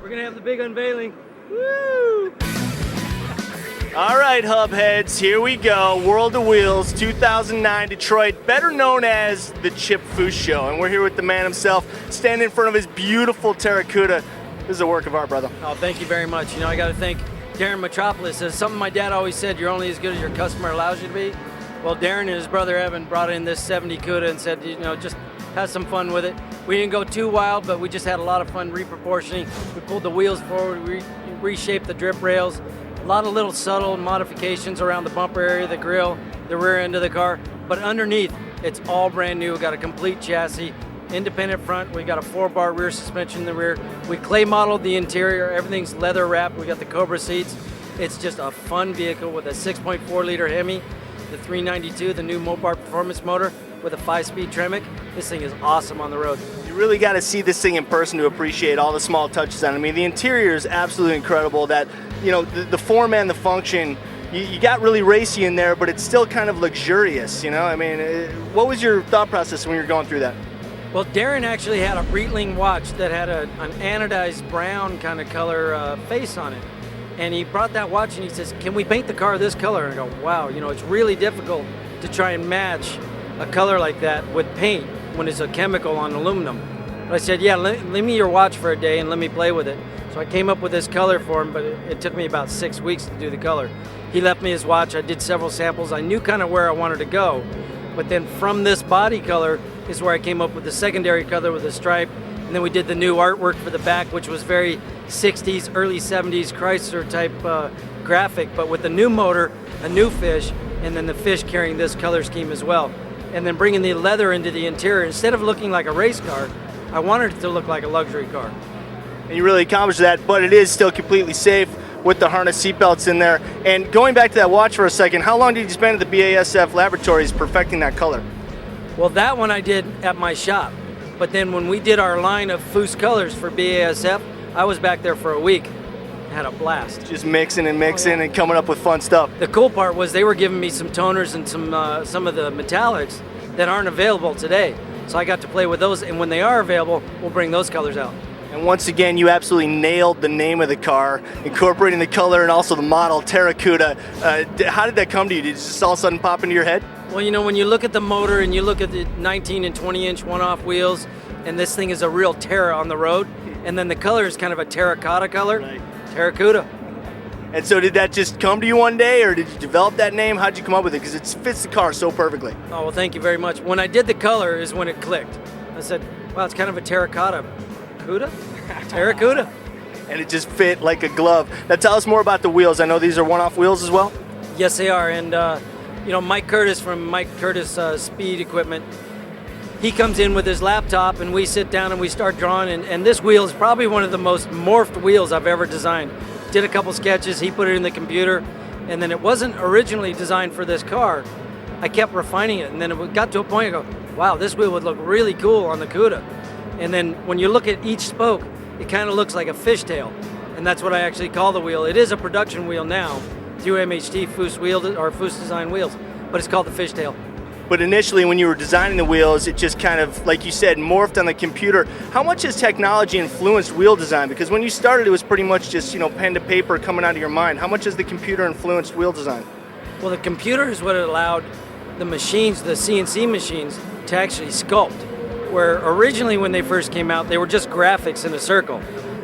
We're gonna have the big unveiling. Woo! All right, Hubheads, here we go. World of Wheels 2009 Detroit, better known as the Chip Foose Show. And we're here with the man himself, standing in front of his beautiful Terracuda. This is a work of art, brother. Oh, thank you very much. You know, I gotta thank Darren Metropolis. It's something my dad always said, you're only as good as your customer allows you to be. Well, Darren and his brother Evan brought in this 70 Cuda and said, you know, just have some fun with it. We didn't go too wild, but we just had a lot of fun reproportioning. We pulled the wheels forward, we reshaped the drip rails. A lot of little subtle modifications around the bumper area, the grille, the rear end of the car. But underneath, it's all brand new. We got a complete chassis, independent front. We got a 4-bar rear suspension in the rear. We clay modeled the interior. Everything's leather wrapped. We got the Cobra seats. It's just a fun vehicle with a 6.4 liter Hemi, the 392, the new Mopar performance motor with a 5-speed Tremec. This thing is awesome on the road. You really got to see this thing in person to appreciate all the small touches on it. I mean, the interior is absolutely incredible. That, you know, the form and the function, you got really racy in there, but it's still kind of luxurious, you know? I mean, what was your thought process when you were going through that? Well, Darren actually had a Breitling watch that had an anodized brown kind of color face on it. And he brought that watch and he says, can we paint the car this color? And I go, wow, you know, it's really difficult to try and match a color like that with paint when it's a chemical on aluminum. But I said, yeah, leave me your watch for a day and let me play with it. So I came up with this color for him, but it took me about 6 weeks to do the color. He left me his watch, I did several samples, I knew kind of where I wanted to go. But then from this body color is where I came up with the secondary color with the stripe. And then we did the new artwork for the back, which was very 60s, early 70s Chrysler type graphic, but with the new motor, a new fish, and then the fish carrying this color scheme as well. And then bringing the leather into the interior. Instead of looking like a race car, I wanted it to look like a luxury car. And you really accomplished that, but it is still completely safe with the harness seatbelts in there. And going back to that watch for a second, how long did you spend at the BASF laboratories perfecting that color? Well, that one I did at my shop. But then when we did our line of Foose colors for BASF, I was back there for a week. Had a blast. Just mixing and mixing and coming up with fun stuff. The cool part was they were giving me some toners and some of the metallics that aren't available today. So I got to play with those, and when they are available, we'll bring those colors out. And once again, you absolutely nailed the name of the car, incorporating the color and also the model, Terracuda. How did that come to you? Did it just all of a sudden pop into your head? Well, you know, when you look at the motor and you look at the 19 and 20-inch one-off wheels, and this thing is a real Terra on the road, and then the color is kind of a terracotta color, right. Terracuda. And so did that just come to you one day, or did you develop that name? How'd you come up with it? Because it fits the car so perfectly. Oh, well, thank you very much. When I did the color is when it clicked. I said, wow, it's kind of a terracotta. Cuda? Terracuda. And it just fit like a glove. Now tell us more about the wheels. I know these are one-off wheels as well? Yes, they are. And, you know, Mike Curtis from Mike Curtis Speed Equipment, he comes in with his laptop and we sit down and we start drawing. And this wheel is probably one of the most morphed wheels I've ever designed. Did a couple sketches, he put it in the computer, and then it wasn't originally designed for this car. I kept refining it, and then it got to a point I go, wow, this wheel would look really cool on the Cuda. And then when you look at each spoke, it kind of looks like a fishtail, and that's what I actually call the wheel. It is a production wheel now through MHT Foose Design Wheels, but it's called the fishtail. But initially when you were designing the wheels, it just kind of, like you said, morphed on the computer. How much has technology influenced wheel design? Because when you started, it was pretty much just, you know, pen to paper coming out of your mind. How much has the computer influenced wheel design? Well, the computer is what allowed the machines, the CNC machines, to actually sculpt. Where originally when they first came out, they were just graphics in a circle.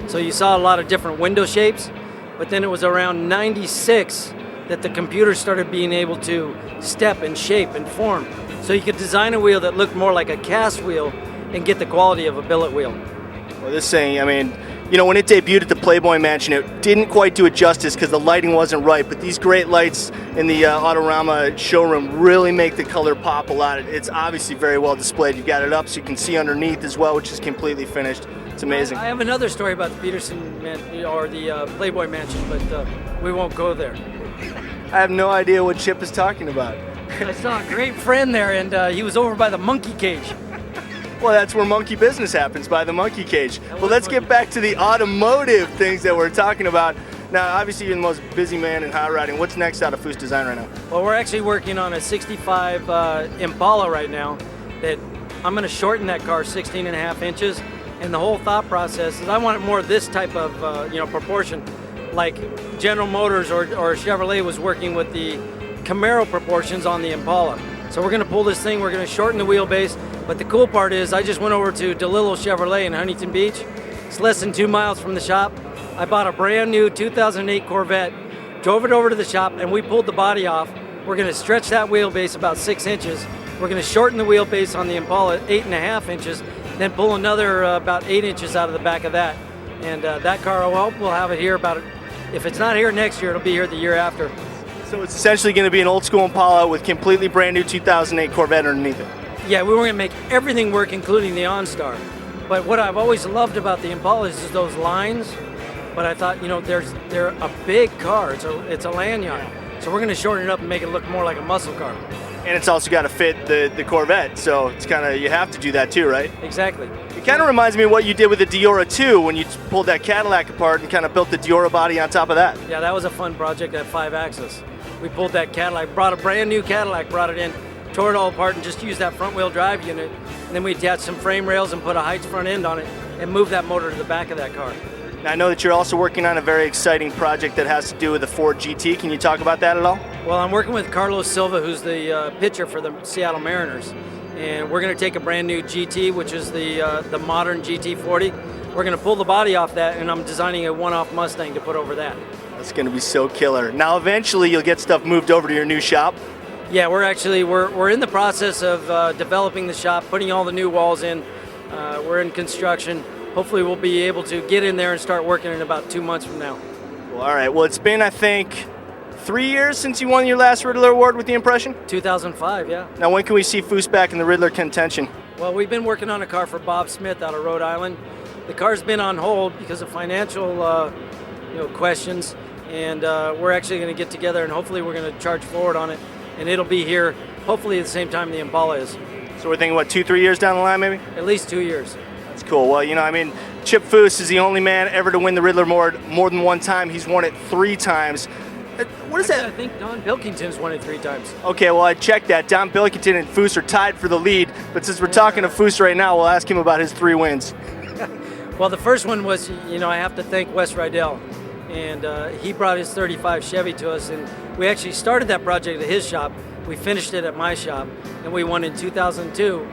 So you saw a lot of different window shapes, but then it was around 96 that the computer started being able to step and shape and form. So you could design a wheel that looked more like a cast wheel and get the quality of a billet wheel. Well, this thing, I mean, you know, when it debuted at the Playboy Mansion, it didn't quite do it justice because the lighting wasn't right, but these great lights in the Autorama showroom really make the color pop a lot. It's obviously very well displayed. You've got it up so you can see underneath as well, which is completely finished. It's amazing. I have another story about the Peterson or the Playboy Mansion, but we won't go there. I have no idea what Chip is talking about. I saw a great friend there, and he was over by the monkey cage. Well, that's where monkey business happens, by the monkey cage. Well, let's get back to the automotive things that we're talking about. Now, obviously, you're the most busy man in hot rodding. What's next out of Foose Design right now? Well, we're actually working on a 65 Impala right now that I'm going to shorten that car 16.5 inches And the whole thought process is I wanted more of this type of proportion, like General Motors or Chevrolet was working with the Camaro proportions on the Impala. So we're going to pull this thing, we're going to shorten the wheelbase, but the cool part is I just went over to DeLillo Chevrolet in Huntington Beach. It's less than 2 miles from the shop. I bought a brand new 2008 Corvette, drove it over to the shop, and we pulled the body off. We're going to stretch that wheelbase about 6 inches. We're going to shorten the wheelbase on the Impala 8.5 inches, then pull another about 8 inches out of the back of that. And that car, we'll have it here if it's not here next year, it'll be here the year after. So it's essentially going to be an old school Impala with completely brand new 2008 Corvette underneath it. Yeah, we were going to make everything work, including the OnStar. But what I've always loved about the Impala is those lines. But I thought, they're a big car. It's a lanyard. So we're going to shorten it up and make it look more like a muscle car. And it's also got to fit the Corvette, so it's kind of, you have to do that too, right? Exactly. It kind of reminds me of what you did with the Diora 2 when you pulled that Cadillac apart and kind of built the Diora body on top of that. Yeah, that was a fun project at 5-axis. We pulled that Cadillac, brought a brand new Cadillac, brought it in, tore it all apart and just used that front wheel drive unit. And then we attached some frame rails and put a Heights front end on it and moved that motor to the back of that car. Now, I know that you're also working on a very exciting project that has to do with the Ford GT. Can you talk about that at all? Well, I'm working with Carlos Silva, who's the pitcher for the Seattle Mariners. And we're going to take a brand new GT, which is the modern GT40. We're going to pull the body off that, and I'm designing a one-off Mustang to put over that. That's going to be so killer. Now, eventually, you'll get stuff moved over to your new shop. Yeah, we're in the process of developing the shop, putting all the new walls in. We're in construction. Hopefully we'll be able to get in there and start working in about 2 months from now. Well, all right. Well, it's been, I think, 3 years since you won your last Riddler Award with the Impression? 2005, yeah. Now, when can we see Foose back in the Riddler contention? Well, we've been working on a car for Bob Smith out of Rhode Island. The car's been on hold because of financial questions, and we're actually going to get together and hopefully we're going to charge forward on it, and it'll be here hopefully at the same time the Impala is. So we're thinking, what, 2-3 years down the line maybe? At least 2 years. That's cool. Well, Chip Foose is the only man ever to win the Riddler Award more than one time. He's won it 3 times. What is that? I think Don Pilkington's won it 3 times. Okay, well, I checked that. Don Pilkington and Foose are tied for the lead, but since we're talking to Foose right now, we'll ask him about his 3 wins. Well, the first one was, I have to thank Wes Rydell, and he brought his 35 Chevy to us, and we actually started that project at his shop. We finished it at my shop, and we won in 2002.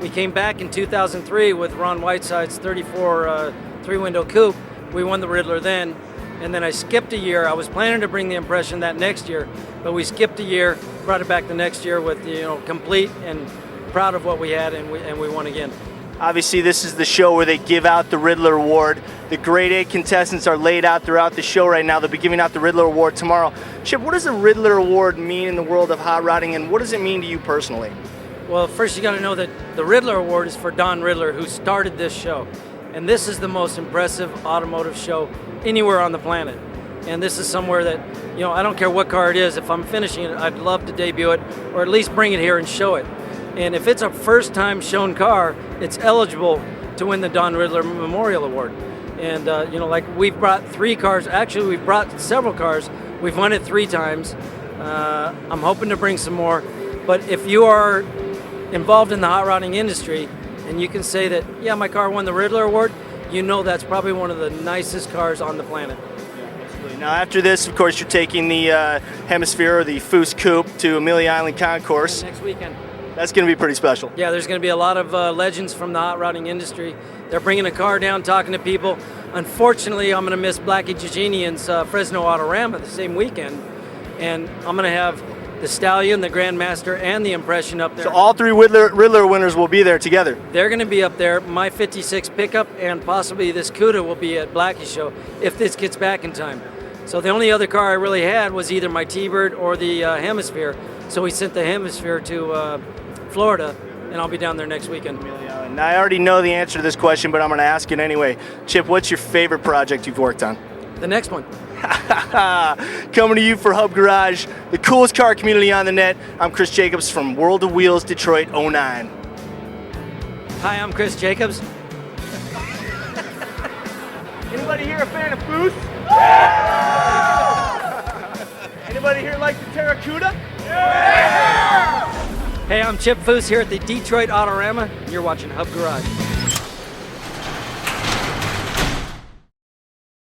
We came back in 2003 with Ron Whiteside's 34 3-window coupe. We won the Riddler then, and then I skipped a year. I was planning to bring the Impression that next year, but we skipped a year, brought it back the next year with complete and proud of what we had, and we won again. Obviously, this is the show where they give out the Riddler Award. The Grade A contestants are laid out throughout the show right now. They'll be giving out the Riddler Award tomorrow. Chip, what does the Riddler Award mean in the world of hot rodding, and what does it mean to you personally? Well, first you got to know that the Riddler Award is for Don Riddler, who started this show. And this is the most impressive automotive show anywhere on the planet. And this is somewhere that, I don't care what car it is, if I'm finishing it, I'd love to debut it, or at least bring it here and show it. And if it's a first time shown car, it's eligible to win the Don Riddler Memorial Award. And, like we've brought 3 cars, actually we've brought several cars, we've won it 3 times. I'm hoping to bring some more. But if you are involved in the hot rodding industry and you can say that, yeah, my car won the Riddler Award, that's probably one of the nicest cars on the planet. Absolutely. Now, after this, of course, you're taking the Hemisphere or the Foose Coupe to Amelia Island Concourse. Next weekend. That's going to be pretty special. Yeah, there's going to be a lot of legends from the hot rodding industry. They're bringing a car down, talking to people. Unfortunately, I'm going to miss Blackie Jajinian's Fresno Autorama the same weekend. And I'm going to have the Stallion, the Grandmaster, and the Impression up there. So all 3 Riddler winners will be there together. They're going to be up there. My 56 pickup and possibly this Cuda will be at Blackie's show if this gets back in time. So the only other car I really had was either my T-Bird or the Hemisphere. So we sent the Hemisphere to Florida, and I'll be down there next weekend. Now, I already know the answer to this question, but I'm going to ask it anyway. Chip, what's your favorite project you've worked on? The next one. Coming to you for Hub Garage, the coolest car community on the net. I'm Chris Jacobs from World of Wheels Detroit 09. Hi, I'm Chris Jacobs. Anybody here a fan of Foose? Anybody here like the Terracuda? Hey, I'm Chip Foose here at the Detroit Autorama. You're watching Hub Garage.